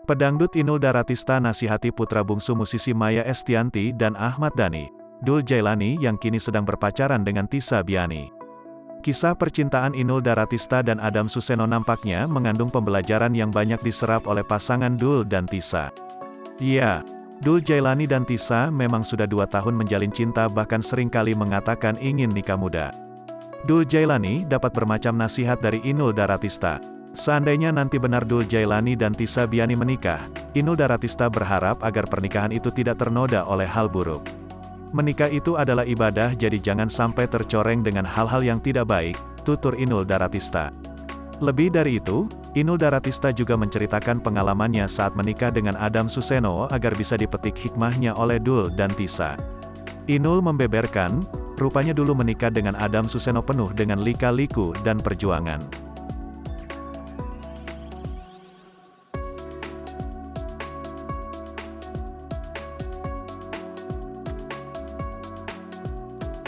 Pedangdut Inul Daratista nasihati putra bungsu musisi Maya Estianty dan Ahmad Dhani, Dul Jailani yang kini sedang berpacaran dengan Tisa Biani. Kisah percintaan Inul Daratista dan Adam Suseno nampaknya mengandung pembelajaran yang banyak diserap oleh pasangan Dul dan Tisa. Ya, Dul Jailani dan Tisa memang sudah 2 tahun menjalin cinta, bahkan seringkali mengatakan ingin nikah muda. Dul Jailani dapat bermacam nasihat dari Inul Daratista. Seandainya nanti benar Dul Jailani dan Tisa Biani menikah, Inul Daratista berharap agar pernikahan itu tidak ternoda oleh hal buruk. Menikah itu adalah ibadah, jadi jangan sampai tercoreng dengan hal-hal yang tidak baik, tutur Inul Daratista. Lebih dari itu, Inul Daratista juga menceritakan pengalamannya saat menikah dengan Adam Suseno agar bisa dipetik hikmahnya oleh Dul dan Tisa. Inul membeberkan, rupanya dulu menikah dengan Adam Suseno penuh dengan lika-liku dan perjuangan.